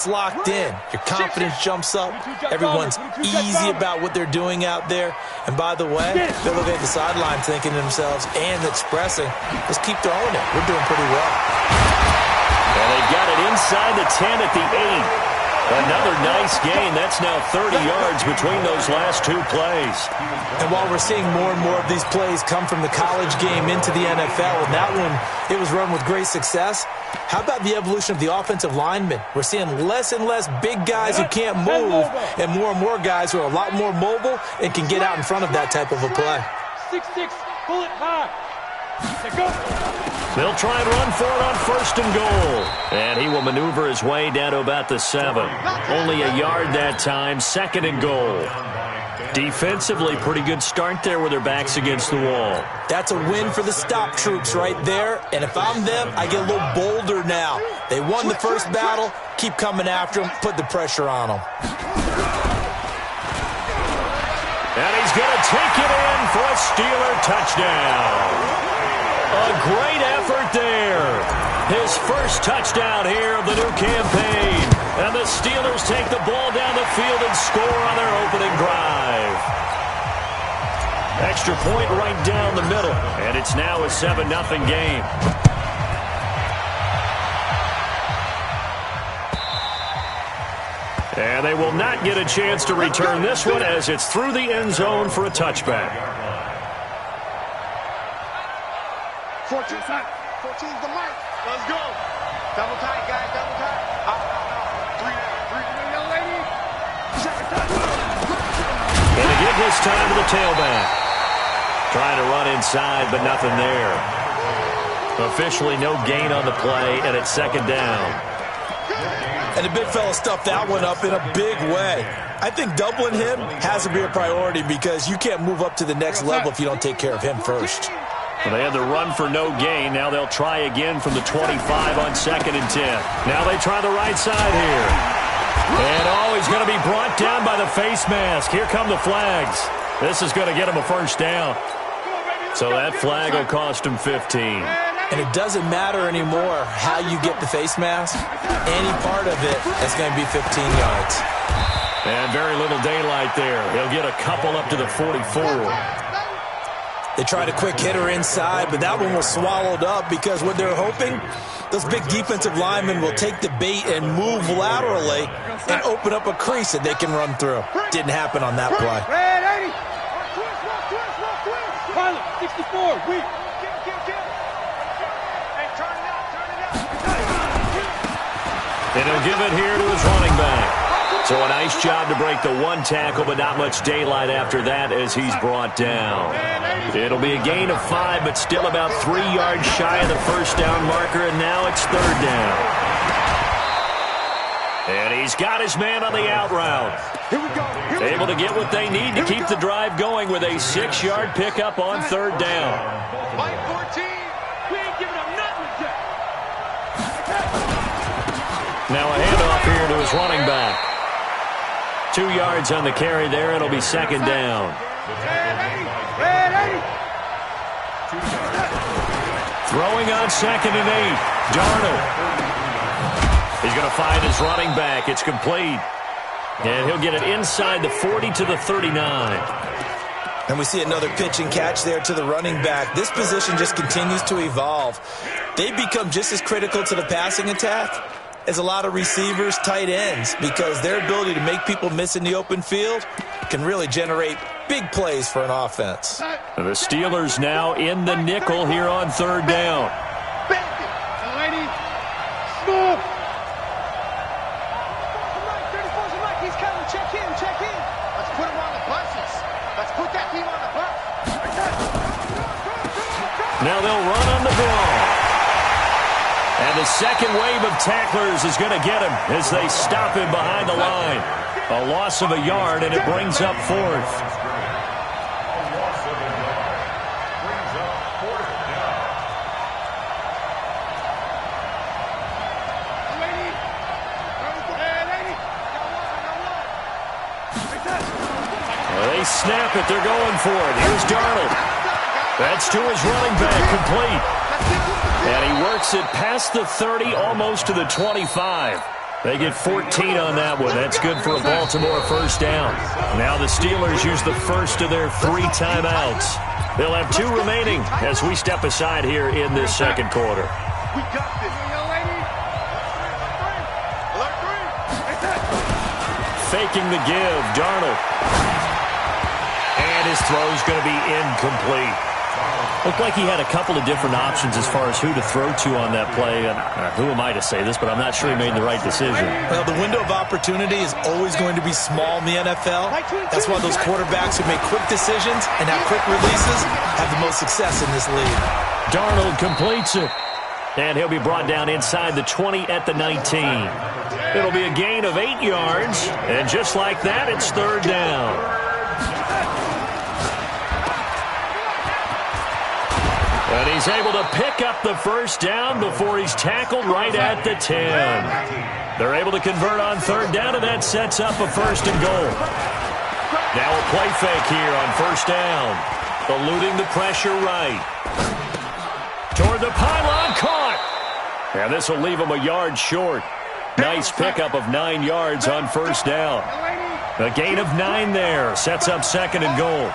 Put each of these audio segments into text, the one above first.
locked in. Your confidence jumps up. Everyone's easy about what they're doing out there. And by the way, they're looking at the sideline thinking to themselves and expressing, let's keep throwing it. We're doing pretty well. And they've got it inside the 10 at the 8. Another nice gain. That's now 30 yards between those last two plays. And while we're seeing more and more of these plays come from the college game into the NFL, and that one, it was run with great success, how about the evolution of the offensive linemen? We're seeing less and less big guys who can't move and more guys who are a lot more mobile and can get out in front of that type of a play. 6-6, pull it high. Go. They'll try and run for it on 1st and goal. And he will maneuver his way down to about the 7. Only a yard that time, 2nd and goal. Defensively, pretty good start there with their backs against the wall. That's a win for the stop troops right there. And if I'm them, I get a little bolder now. They won the first battle. Keep coming after them. Put the pressure on them. And he's going to take it in for a Steeler touchdown. A great effort there. His first touchdown here of the new campaign. And the Steelers take the ball down the field and score on their opening drive. Extra point right down the middle. And it's now a 7-0 game. And they will not get a chance to return this one as it's through the end zone for a touchback. 14's the mark. Let's go. Double tight, guys. Double tight. Three, young lady. And to give this time to the tailback. Trying to run inside, but nothing there. Officially no gain on the play, and it's 2nd down. And the big fella stuffed that one up in a big way. I think doubling him has to be a priority because you can't move up to the next level if you don't take care of him first. Well, they had the run for no gain. Now they'll try again from the 25 on 2nd and 10. Now they try the right side here. And, he's going to be brought down by the face mask. Here come the flags. This is going to get him a first down. So that flag will cost him 15. And it doesn't matter anymore how you get the face mask. Any part of it is going to be 15 yards. And very little daylight there. He'll get a couple up to the 44. They tried a quick hitter inside, but that one was swallowed up because what they're hoping, those big defensive linemen will take the bait and move laterally and open up a crease that they can run through. Didn't happen on that play. Red 80. Pilot, 64. Weak. And he'll give it here to his running back. So a nice job to break the one tackle, but not much daylight after that as he's brought down. It'll be a gain of 5, but still about 3 yards shy of the first down marker, and now it's 3rd down. And he's got his man on the out route. Able to get what they need to keep the drive going with a 6-yard pickup on 3rd down. By 14. We ain't giving up nothing yet. Now a handoff here to his running back. 2 yards on the carry there. It'll be 2nd down. Throwing on 2nd and 8. Darnold. He's going to find his running back. It's complete. And he'll get it inside the 40 to the 39. And we see another pitch and catch there to the running back. This position just continues to evolve. They become just as critical to the passing attack as a lot of receivers, tight ends, because their ability to make people miss in the open field can really generate big plays for an offense. The Steelers now in the nickel here on 3rd down. Now they'll run on the draw. And the second wave of tacklers is going to get him as they stop him behind the line. A loss of a yard, and it brings up 4th. They snap it. They're going for it. Here's Darnold. That's to his running back, complete. And he works it past the 30, almost to the 25. They get 14 on that one. That's good for a Baltimore first down. Now the Steelers use the first of their 3 timeouts. They'll have 2 remaining as we step aside here in this second quarter. We got this. Faking the give, Darnold. And his throw's going to be incomplete. Looked like he had a couple of different options as far as who to throw to on that play. And who am I to say this, but I'm not sure he made the right decision. Well, the window of opportunity is always going to be small in the NFL. That's why those quarterbacks who make quick decisions and have quick releases have the most success in this league. Darnold completes it. And he'll be brought down inside the 20 at the 19. It'll be a gain of 8 yards. And just like that, it's 3rd down. And he's able to pick up the first down before he's tackled right at the 10. They're able to convert on 3rd down, and that sets up a 1st and goal. Now a play fake here on 1st down. Eluding the pressure right. Toward the pylon, caught. And this will leave him a yard short. Nice pickup of 9 yards on 1st down. A gain of 9 there. Sets up 2nd and goal.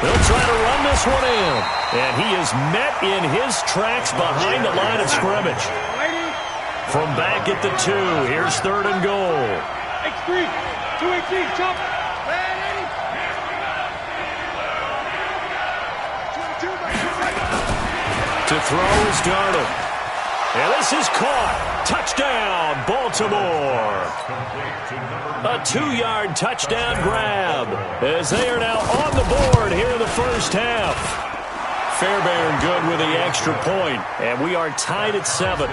They'll try to run this one in. And he is met in his tracks behind the line of scrimmage. From back at the 2, here's 3rd and goal. X3, 218, jump. To throw is Darnold. And this is caught. Touchdown, Baltimore. A 2-yard touchdown grab as they are now on the board here in the first half. Fairbairn good with the extra point, and we are tied at 7.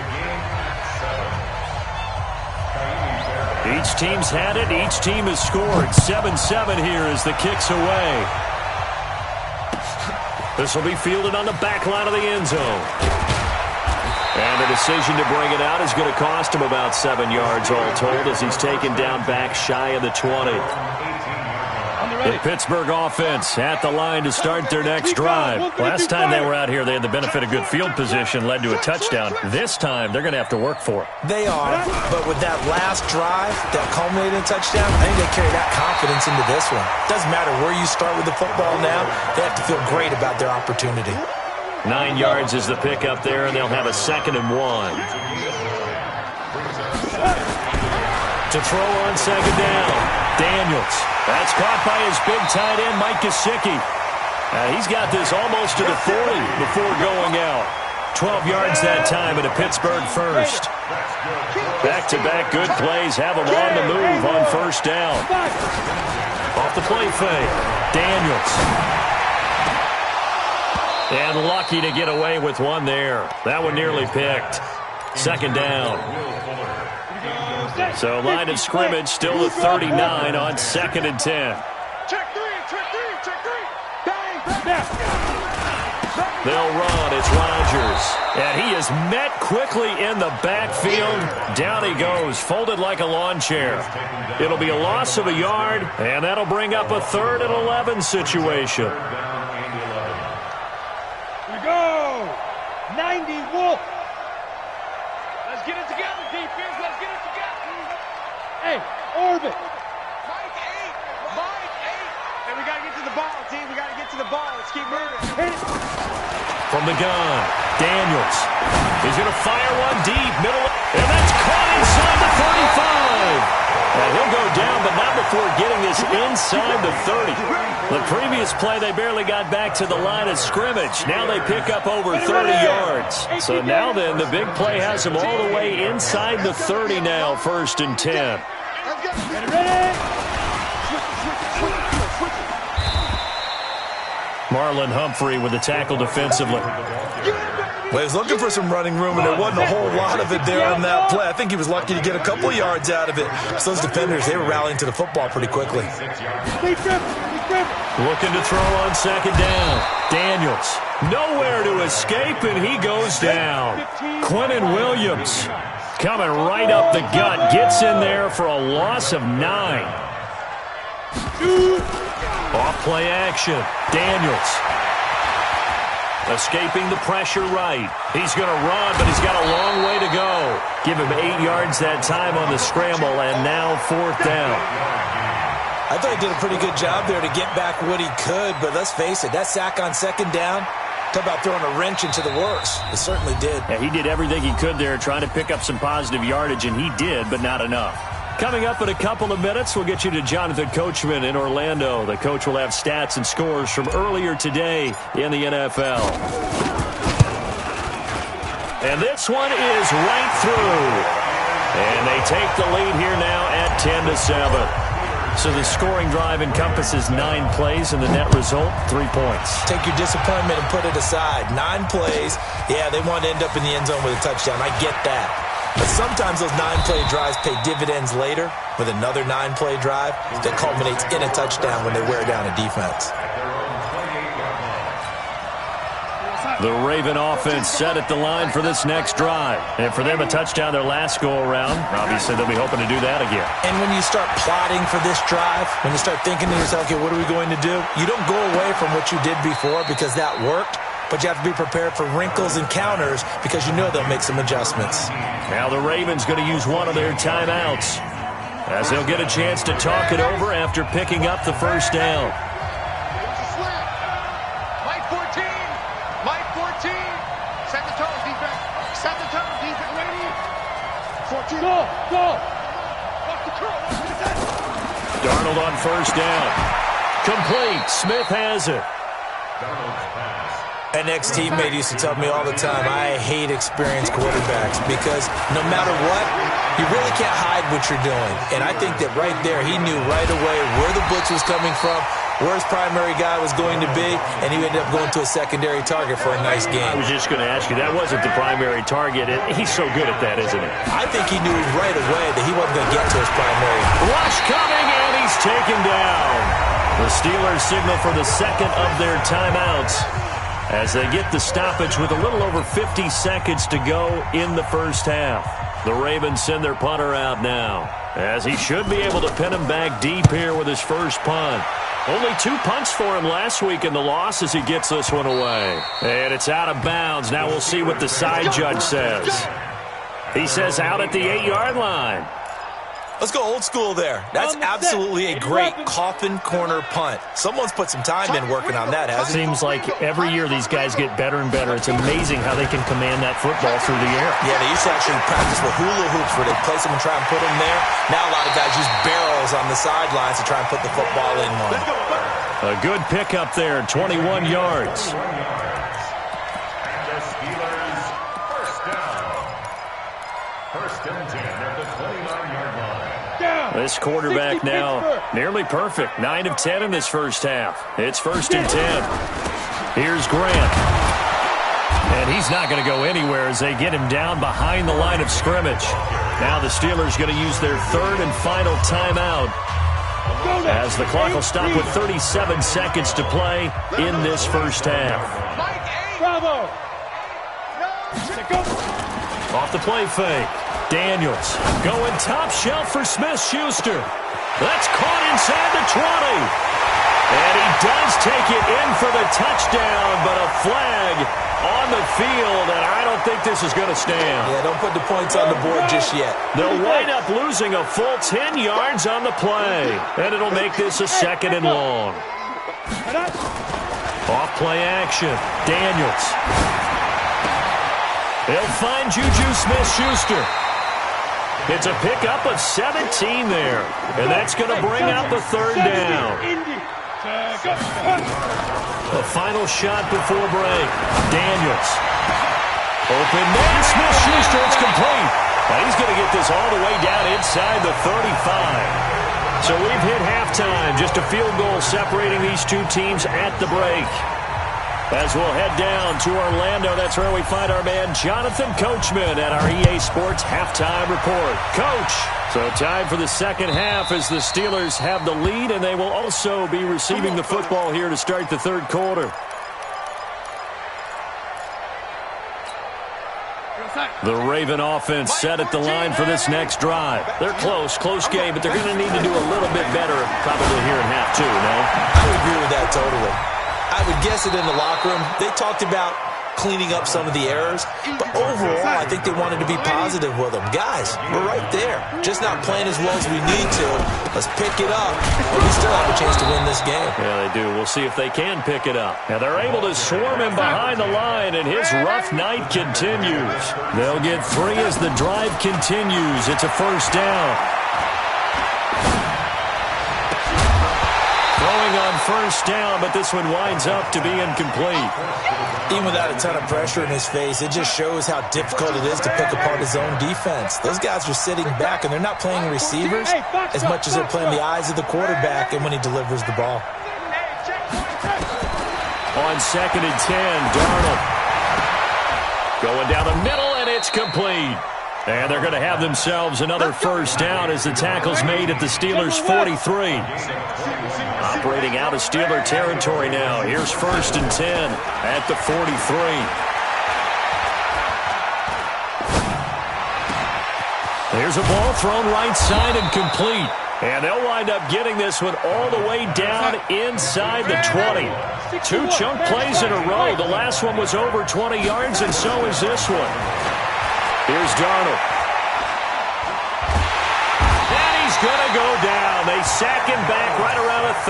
Each team's had it. Each team has scored. 7-7 here as the kick's away. This will be fielded on the back line of the end zone. And the decision to bring it out is going to cost him about 7 yards all told as he's taken down back shy of the 20. The Pittsburgh offense at the line to start their next drive. Last time they were out here, they had the benefit of good field position, led to a touchdown. This time, they're going to have to work for it. They are, but with that last drive, that culminating touchdown, I think they carry that confidence into this one. Doesn't matter where you start with the football now, they have to feel great about their opportunity. 9 yards is the pickup there, and they'll have a 2nd and 1. To throw on 2nd down, Daniels. That's caught by his big tight end, Mike Gesicki. He's got this almost to the 40 before going out. 12 yards that time and a Pittsburgh first. Back-to-back good plays have him on the move on 1st down. Off the play fake, Daniels. And lucky to get away with one there. That one nearly picked. 2nd down. So line of scrimmage still at 39 on 2nd and 10. Check 3, check 3, check 3. Bang, They'll run. It's Rodgers. And he is met quickly in the backfield. Down he goes, folded like a lawn chair. It'll be a loss of a yard, and that'll bring up a 3rd and 11 situation. Here we go. 90 Wolf. Let's get it together, defense. Let's get it together. Hey, orbit. Mike 8. Mike 8. And we got to get to the ball, team. We got to get to the ball. Let's keep moving. Hit it. From the gun, Daniels. He's going to fire one deep, middle, and that's caught inside the 35. And he'll go down, but not before getting this inside the 30. The previous play, they barely got back to the line of scrimmage. Now they pick up over 30 yards. So now then, the big play has them all the way inside the 30 now, 1st and 10. Marlon Humphrey with the tackle defensively. Well, he was looking for some running room, and there wasn't a whole lot of it there on that play. I think he was lucky to get a couple yards out of it. So those defenders, they were rallying to the football pretty quickly. Looking to throw on 2nd down. Daniels. Nowhere to escape, and he goes down. Quinnen Williams coming right up the gut. Gets in there for a loss of 9. Off play action. Daniels. Escaping the pressure right. He's going to run, but he's got a long way to go. Give him 8 yards that time on the scramble, and now 4th down. I thought he did a pretty good job there to get back what he could, but let's face it, that sack on 2nd down, talk about throwing a wrench into the works. It certainly did. Yeah, he did everything he could there trying to pick up some positive yardage, and he did, but not enough. Coming up in a couple of minutes, we'll get you to Jonathan Coachman in Orlando. The coach will have stats and scores from earlier today in the NFL. And this one is right through. And they take the lead here now at 10-7. So the scoring drive encompasses 9 plays, and the net result, 3 points. Take your disappointment and put it aside. 9 plays. Yeah, they want to end up in the end zone with a touchdown. I get that. But sometimes those 9-play drives pay dividends later with another 9-play drive that culminates in a touchdown when they wear down a defense. The Raven offense set at the line for this next drive. And for them, a touchdown their last go-around. Obviously, they'll be hoping to do that again. And when you start plotting for this drive, when you start thinking to yourself, okay, what are we going to do? You don't go away from what you did before because that worked. But you have to be prepared for wrinkles and counters because you know they'll make some adjustments. Now the Ravens going to use one of their timeouts as they'll get a chance to talk it over after picking up the first down. Mike 14. Mike 14. Set the tone, defense. Set the tone, defense. Ready? 14. Go. Watch the curl. Darnold on first down. Complete. Smith has it. An ex-teammate used to tell me all the time, I hate experienced quarterbacks because no matter what, you really can't hide what you're doing. And I think that right there, he knew right away where the blitz was coming from, where his primary guy was going to be, and he ended up going to a secondary target for a nice game. I was just going to ask you, that wasn't the primary target. He's so good at that, isn't he? I think he knew right away that he wasn't going to get to his primary. Rush coming, and he's taken down. The Steelers signal for the second of their timeouts as they get the stoppage with a little over 50 seconds to go in the first half. The Ravens send their punter out now, as he should be able to pin him back deep here with his first punt. Only 2 punts for him last week in the loss as he gets this one away. And it's out of bounds. Now we'll see what the side judge says. He says out at the 8-yard line. Let's go old school there. That's absolutely a great coffin corner punt. Someone's put some time in working on that, hasn't he? Seems like every year these guys get better and better. It's amazing how they can command that football through the air. Yeah, they used to actually practice with hula hoops where they place them and try and put them there. Now a lot of guys use barrels on the sidelines to try and put the football in one. A good pickup there, 21 yards. First and 10 at the 29-yard line. This quarterback now nearly perfect. 9 of 10 in this first half. It's 1st and 10. Here's Grant. And he's not going to go anywhere as they get him down behind the line of scrimmage. Now the Steelers going to use their 3rd and final timeout as the clock will stop with 37 seconds to play in this first half. Bravo. Off the play fake. Daniels going top shelf for Smith-Schuster. That's caught inside the 20. And he does take it in for the touchdown, but a flag on the field, and I don't think this is going to stand. Yeah, don't put the points on the board just yet. They'll wind up losing a full 10 yards on the play, and it'll make this a 2nd and long. Off play action. Daniels. They'll find Juju Smith-Schuster. It's a pickup of 17 there, and that's going to bring out the 3rd down. A final shot before break. Daniels. Open man, Smith-Schuster, it's complete. And he's going to get this all the way down inside the 35. So we've hit halftime, just a field goal separating these two teams at the break. As we'll head down to Orlando, that's where we find our man Jonathan Coachman at our EA Sports Halftime Report. Coach, so time for the second half as the Steelers have the lead, and they will also be receiving the football here to start the 3rd quarter. The Raven offense set at the line for this next drive. They're close game, but they're going to need to do a little bit better probably here in half 2, no? I would agree with that totally. I I would guess it in the locker room. They talked about cleaning up some of the errors, but overall, I think they wanted to be positive with them. Guys, we're right there. Just not playing as well as we need to. Let's pick it up, and we still have a chance to win this game. Yeah, they do. We'll see if they can pick it up. Now, they're able to swarm him behind the line, and his rough night continues. They'll get 3 as the drive continues. It's a first down. Throwing on first down, but this one winds up to be incomplete. Even without a ton of pressure in his face, it just shows how difficult it is to pick apart his own defense. Those guys are sitting back, and they're not playing receivers as much as they're playing the eyes of the quarterback and when he delivers the ball. On 2nd and 10, Darnold. Going down the middle, and it's complete. And they're going to have themselves another first down as the tackle's made at the Steelers' 43. Operating out of Steeler territory now. Here's 1st and 10 at the 43. There's a ball thrown right side and complete. And they'll wind up getting this one all the way down inside the 20. 2 chunk plays in a row. The last one was over 20 yards, and so is this one. Here's Darnold. And he's going to go down. They sack him back right around the 30.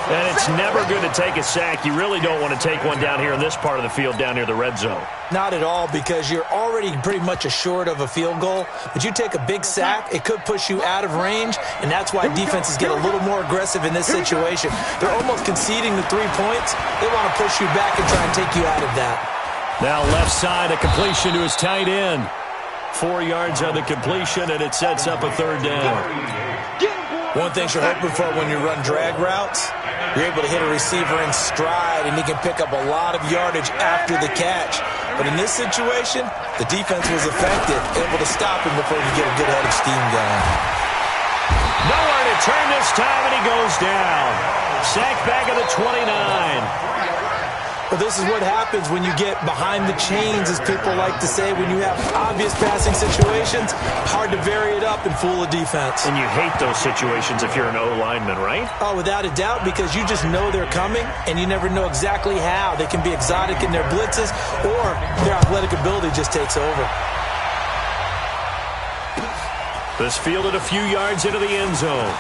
And it's never good to take a sack. You really don't want to take one down here in this part of the field, down near the red zone. Not at all, because you're already pretty much assured of a field goal. But you take a big sack, it could push you out of range, and that's why defenses get a little more aggressive in this situation. They're almost conceding the 3 points. They want to push you back and try and take you out of that. Now left side, a completion to his tight end. 4 yards on the completion, and it sets up a third down. One thing you're hoping for when you run drag routes, you're able to hit a receiver in stride, and he can pick up a lot of yardage after the catch. But in this situation, the defense was effective, able to stop him before you get a good head of steam going. Nowhere to turn this time, and he goes down. Sacked back at the 29. Well, this is what happens when you get behind the chains, as people like to say. When you have obvious passing situations, hard to vary it up and fool a defense. And you hate those situations if you're an O-lineman, right? Oh, without a doubt, because you just know they're coming, and you never know exactly how. They can be exotic in their blitzes, or their athletic ability just takes over. This fielded a few yards into the end zone.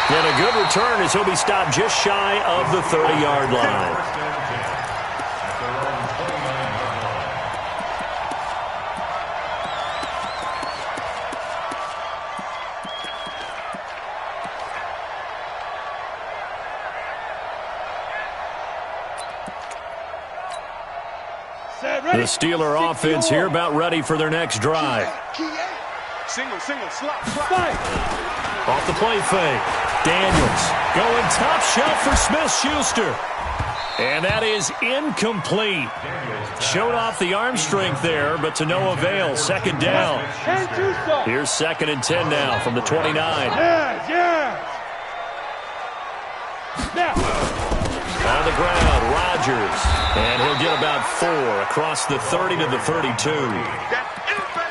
And a good return as he'll be stopped just shy of the 30-yard line. The Steeler offense here about ready for their next drive. Single, slot. Off the play fake. Daniels going top shelf for Smith-Schuster. And that is incomplete. Showed off the arm strength there, but to no avail. 2nd down. Here's 2nd and 10 now from the 29. On the ground, Rodgers. And he'll get about 4 across the 30 to the 32.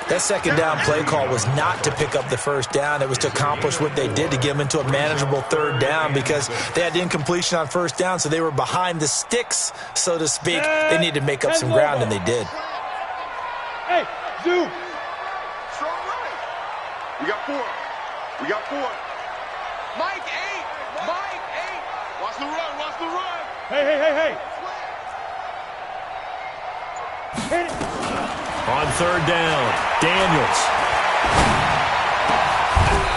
That 2nd down play call was not to pick up the first down. It was to accomplish what they did, to get them into a manageable 3rd down, because they had incompletion on 1st down, so they were behind the sticks, so to speak. They needed to make up some ground, and they did. Hey, Zoo. Strong right. We got 4. Mike 8. Watch the run. Hey. Hit it. On 3rd down, Daniels.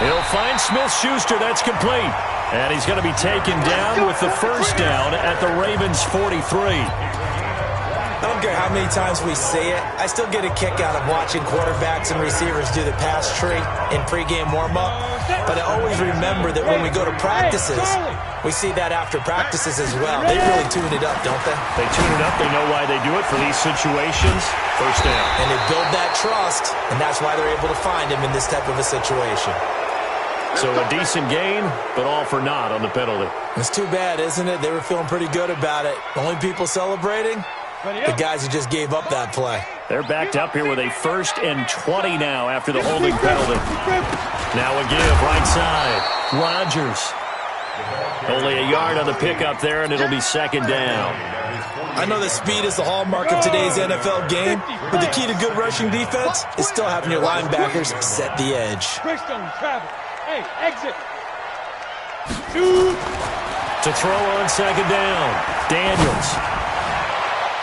He'll find Smith-Schuster. That's complete. And he's going to be taken down with the first down at the Ravens' 43. I don't care how many times we say it, I still get a kick out of watching quarterbacks and receivers do the pass tree in pregame warm-up. But I always remember that when we go to practices, we see that after practices as well. They really tune it up, don't they? They tune it up. They know why they do it for these situations. First down. And they build that trust, and that's why they're able to find him in this type of a situation. So a decent gain, but all for naught on the penalty. It's too bad, isn't it? They were feeling pretty good about it. Only people celebrating? The guys who just gave up that play. They're backed up here with a 1st and 20 now after the holding penalty. Now a give right side. Rodgers Only a yard on the pickup there, and it'll be second down. I know that speed is the hallmark of today's NFL game, but the key to good rushing defense is still having your linebackers set the edge. Bristol, travel. Hey, exit. To throw on second down, Daniels.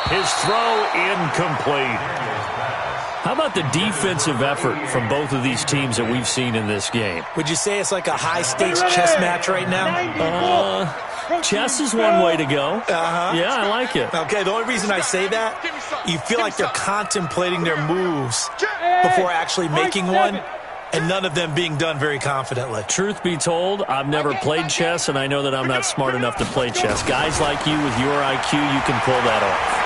His throw incomplete. How about the defensive effort from both of these teams that we've seen in this game? Would you say it's like a high-stakes chess match right now? Chess is one way to go. Yeah, I like it. Okay, the only reason I say that, you feel like they're contemplating their moves before actually making one, and none of them being done very confidently. Truth be told, I've never played chess, and I know that I'm not smart enough to play chess. Guys like you with your IQ, you can pull that off.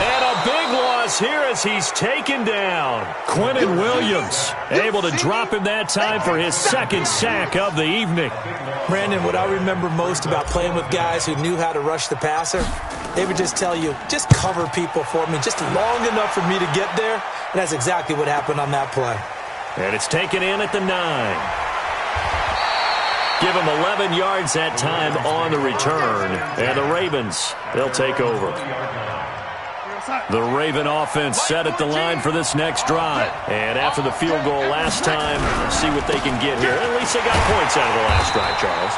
And a big loss here as he's taken down. Quinnen Williams able to drop him that time for his second sack of the evening. Brandon, what I remember most about playing with guys who knew how to rush the passer, they would just tell you, just cover people for me, just long enough for me to get there. And that's exactly what happened on that play. And it's taken in at the 9. Give him 11 yards that time on the return. And the Ravens, they'll take over. The Raven offense set at the line for this next drive. And after the field goal last time, see what they can get here. At least they got points out of the last drive, Charles.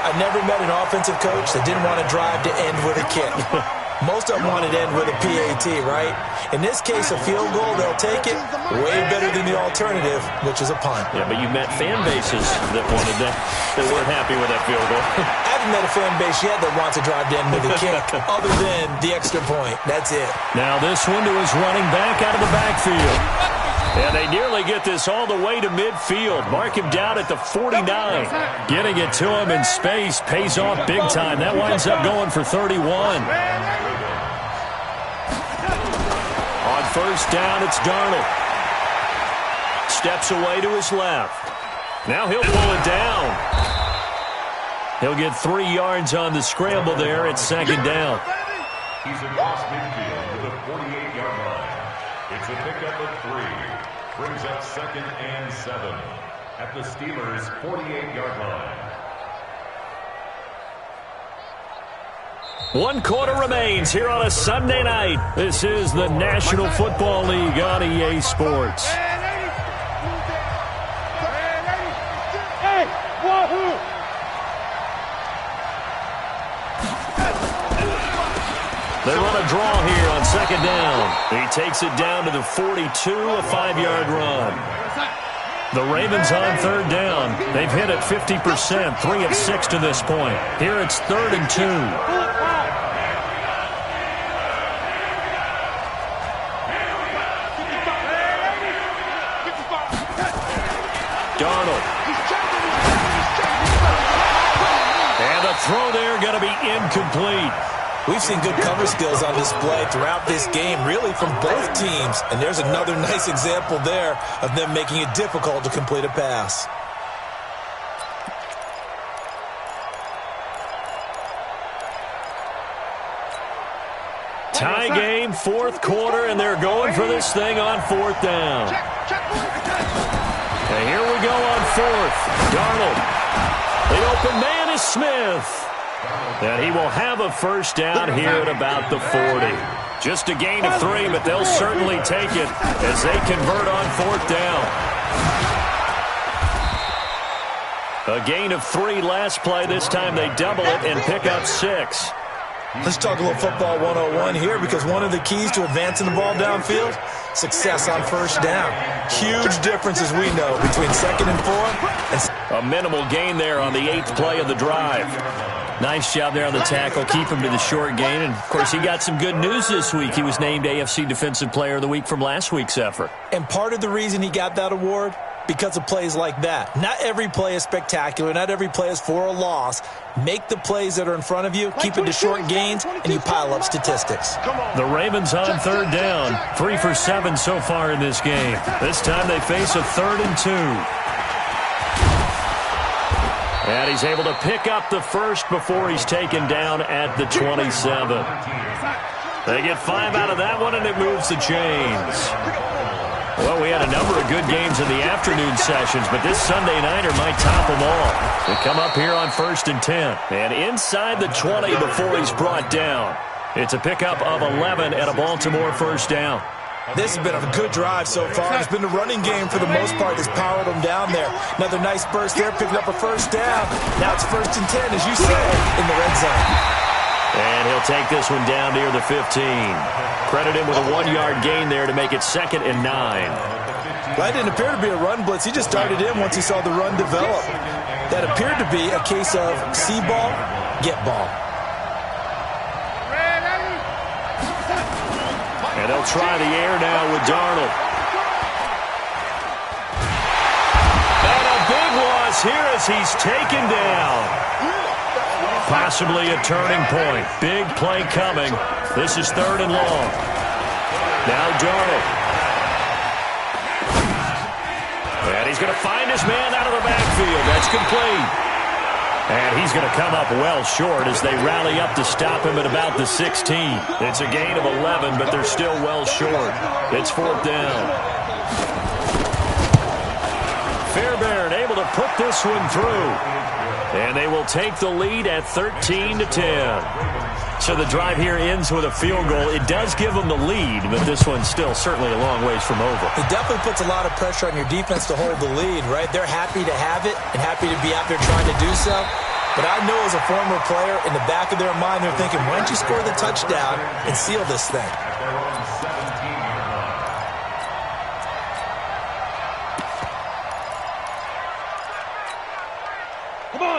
I've never met an offensive coach that didn't want to drive to end with a kick. Most of them want it to end with a PAT, right? In this case, a field goal, they'll take it. Way better than the alternative, which is a punt. Yeah, but you met fan bases that wanted that, that weren't happy with that field goal. I haven't met a fan base yet that wants to drive to end with a kick, other than the extra point. That's it. Now this one to his running back out of the backfield. And they nearly get this all the way to midfield. Mark him down at the 49. Getting it to him in space pays off big time. That winds up going for 31. On first down, it's Darnold. Steps away to his left. Now he'll pull it down. He'll get 3 yards on the scramble there at second down. He's across midfield to the 48-yard line. It's a pickup of 3. Brings up second and 7 at the Steelers' 48-yard line. 1 quarter remains here on a Sunday night. This is the National Football League on EA Sports. Hey, wahoo! They run a draw here on second down. He takes it down to the 42, a 5-yard run. The Ravens on third down. They've hit it 50%, 3 of 6 to this point. Here it's 3rd and 2. Darnold. And the throw there going to be incomplete. We've seen good cover skills on display throughout this game, really from both teams. And there's another nice example there of them making it difficult to complete a pass. Tie game, 4th quarter, and they're going for this thing on 4th down. And here we go on 4th. Darnold. The open man is Smith. And he will have a first down here at about the 40. Just a gain of 3, but they'll certainly take it as they convert on 4th down. A gain of 3 last play. This time they double it and pick up 6. Let's talk a little football 101 here, because one of the keys to advancing the ball downfield, success on first down. Huge difference, as we know, between 2nd and 4. A minimal gain there on the 8th play of the drive. Nice job there on the tackle. Keep him to the short gain. And, of course, he got some good news this week. He was named AFC Defensive Player of the Week from last week's effort. And part of the reason he got that award, because of plays like that. Not every play is spectacular. Not every play is for a loss. Make the plays that are in front of you, keep it to short gains, and you pile up statistics. The Ravens on 3rd down. 3 for 7 so far in this game. This time they face a 3rd and 2. And he's able to pick up the first before he's taken down at the 27. They get 5 out of that one, and it moves the chains. Well, we had a number of good games in the afternoon sessions, but this Sunday nighter might top them all. They come up here on 1st and 10. And inside the 20 before he's brought down. It's a pickup of 11 at a Baltimore first down. This has been a good drive so far. It's been the running game for the most part that's powered them down there. Another nice burst there, picking up a first down. Now it's 1st and 10, as you said, in the red zone. And he'll take this one down near the 15. Credit him with a 1-yard gain there to make it 2nd and 9. That didn't appear to be a run blitz. He just started in once he saw the run develop. That appeared to be a case of see ball, get ball. And they'll try the air now with Darnold. And a big loss here as he's taken down. Possibly a turning point. Big play coming. This is 3rd and long. Now Darnold. And he's going to find his man out of the backfield. That's complete. And he's going to come up well short as they rally up to stop him at about the 16. It's a gain of 11, but they're still well short. It's 4th down. Fairbairn able to put this one through. And they will take the lead at 13-10. So the drive here ends with a field goal. It does give them the lead, but this one's still certainly a long ways from over. It definitely puts a lot of pressure on your defense to hold the lead, right? They're happy to have it and happy to be out there trying to do so. But I know as a former player, in the back of their mind, they're thinking, why don't you score the touchdown and seal this thing?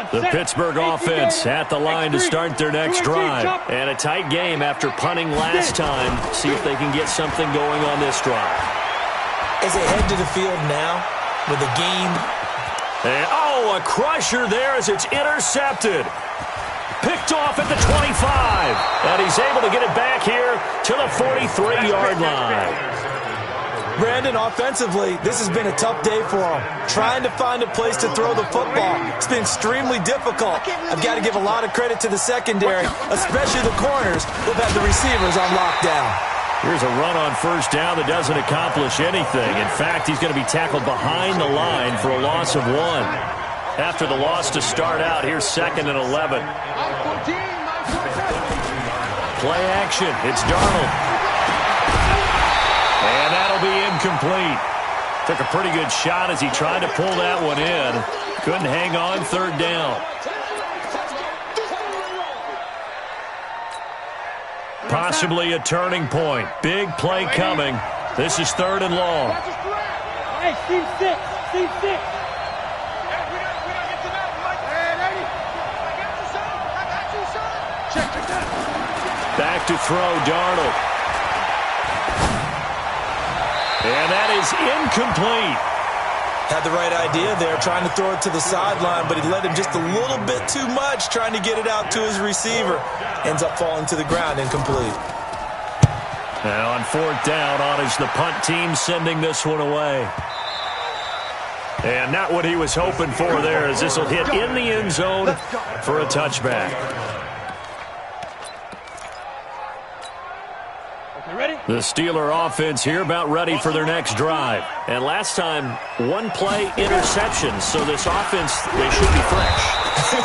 The Pittsburgh offense at the line to start their next drive. And a tight game after punting last time. See if they can get something going on this drive. As they head to the field now with the game. And, a crusher there as it's intercepted. Picked off at the 25. And he's able to get it back here to the 43-yard line. Brandon, offensively, this has been a tough day for him. Trying to find a place to throw the football. It's been extremely difficult. I've got to give a lot of credit to the secondary, especially the corners who've had the receivers on lockdown. Here's a run on first down that doesn't accomplish anything. In fact, he's going to be tackled behind the line for a loss of 1. After the loss to start out, here's 2nd and 11. Play action. It's Darnold. And that'll be incomplete. Took a pretty good shot as he tried to pull that one in. Couldn't hang on 3rd down. Possibly a turning point. Big play coming. This is 3rd and long. Hey, Steve 6. Steve 6. Back to throw, Darnold. And that is incomplete. Had the right idea there, trying to throw it to the sideline, but he led him just a little bit too much, trying to get it out to his receiver. Ends up falling to the ground, incomplete. Now on 4th down, on is the punt team sending this one away. And not what he was hoping for there, as this will hit in the end zone for a touchback. The Steeler offense here about ready for their next drive. And last time, 1-play interception, so this offense, they should be fresh.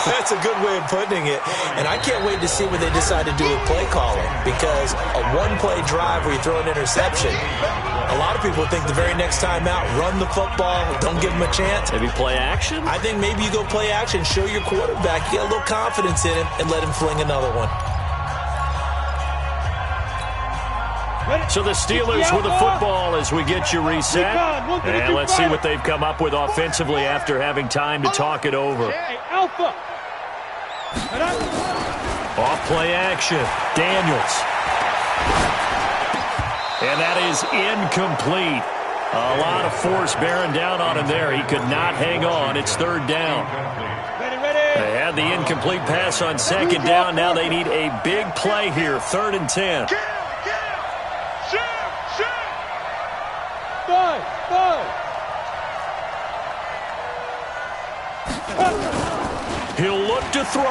That's a good way of putting it. And I can't wait to see what they decide to do with play calling, because a 1-play drive where you throw an interception, a lot of people think the very next time out, run the football, don't give them a chance. Maybe play action? I think maybe you go play action, show your quarterback, get a little confidence in him, and let him fling another one. So the Steelers with the football as we get you reset. And let's see what they've come up with offensively after having time to talk it over. Off play action. Daniels. And that is incomplete. A lot of force bearing down on him there. He could not hang on. It's 3rd down. They had the incomplete pass on 2nd down. Now they need a big play here. 3rd and 10. He'll look to throw.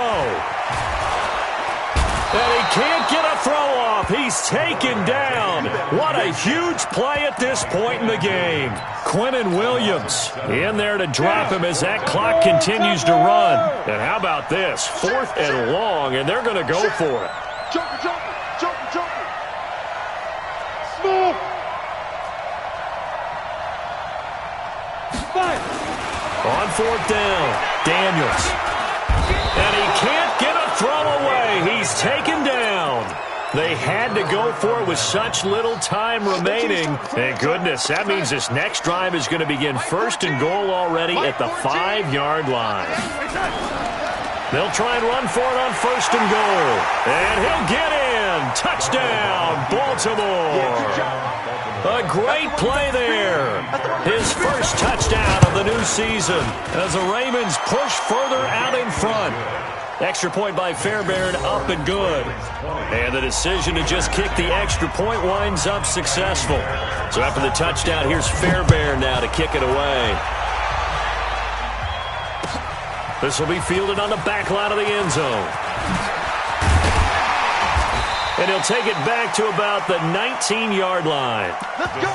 And he can't get a throw off. He's taken down. What a huge play at this point in the game. Quinnen Williams in there to drop him as that clock continues to run. And how about this? 4th and long, and they're going to go for it. Joker. Smooth. On 4th down, Daniels. And he can't get a throw away. He's taken down. They had to go for it with such little time remaining. Thank goodness, that means this next drive is going to begin 1st and goal already at the 5-yard line. They'll try and run for it on 1st and goal. And he'll get in. Touchdown, Baltimore. A great play there. His first touchdown of the new season as the Ravens push further out in front. Extra point by Fairbairn, up and good. And the decision to just kick the extra point winds up successful. So after the touchdown, here's Fairbairn now to kick it away. This will be fielded on the back line of the end zone. And he'll take it back to about the 19-yard line. Let's go.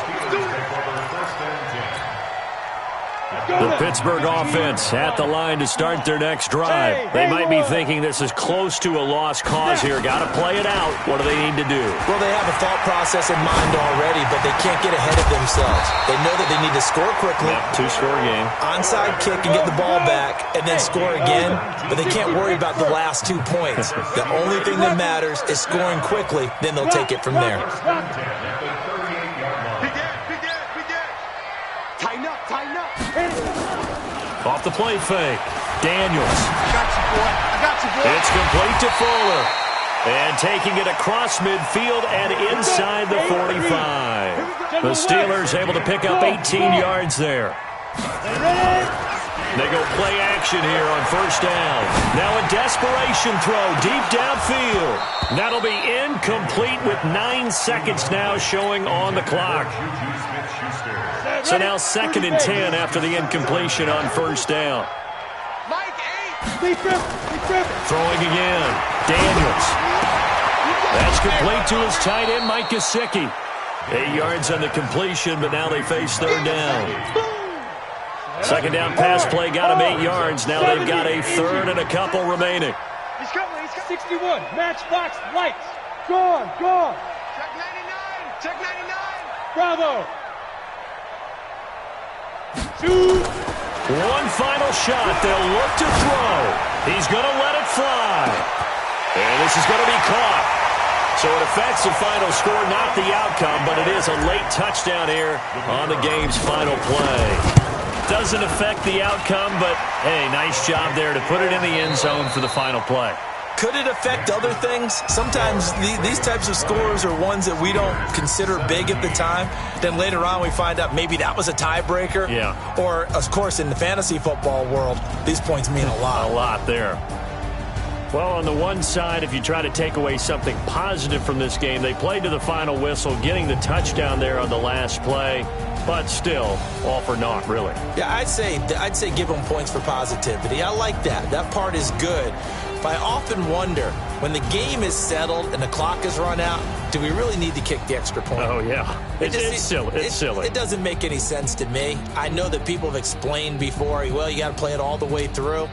The Pittsburgh offense at the line to start their next drive. They might be thinking this is close to a lost cause here. Got to play it out. What do they need to do? Well, they have a thought process in mind already, but they can't get ahead of themselves. They know that they need to score quickly. Yep, 2-score game. Onside kick and get the ball back and then score again, but they can't worry about the last 2 points. The only thing that matters is scoring quickly, then they'll take it from there. Tighten up. Off the play fake. Daniels. I got you, boy. It's complete to Fuller. And taking it across midfield and inside the 45. The Steelers able to pick up 18 yards there. They go play action here on 1st down. Now a desperation throw deep downfield. That'll be incomplete with 9 seconds now showing on the clock. So now 2nd and 10 after the incompletion on 1st down. Throwing again. Daniels. That's complete to his tight end, Mike Gesicki. 8 yards on the completion, but now they face 3rd down. 2nd down pass play got him 8 yards. Now they've got a 3rd and a couple remaining. He's coming. 61. Matchbox lights. Gone. Check 99. Bravo. 2. One final shot. They'll look to throw. He's going to let it fly. And this is going to be caught. So it affects the final score, not the outcome, but it is a late touchdown here on the game's final play. Doesn't affect the outcome, but, hey, nice job there to put it in the end zone for the final play. Could it affect other things? Sometimes these types of scores are ones that we don't consider big at the time. Then later on we find out maybe that was a tiebreaker. Yeah. Or, of course, in the fantasy football world, these points mean a lot. A lot there. Well, on the one side, if you try to take away something positive from this game, they played to the final whistle, getting the touchdown there on the last play. But still, all for naught, really. Yeah, I'd say give them points for positivity. I like that. That part is good. But I often wonder, when the game is settled and the clock is run out, do we really need to kick the extra point? Oh, yeah. It's silly. It's silly. It doesn't make any sense to me. I know that people have explained before, well, you got to play it all the way through.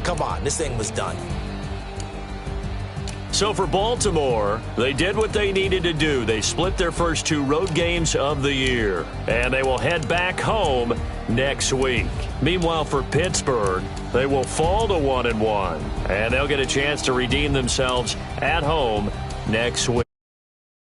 Come on, this thing was done. So for Baltimore, they did what they needed to do. They split their first 2 road games of the year, and they will head back home next week. Meanwhile, for Pittsburgh, they will fall to 1-1, and they'll get a chance to redeem themselves at home next week.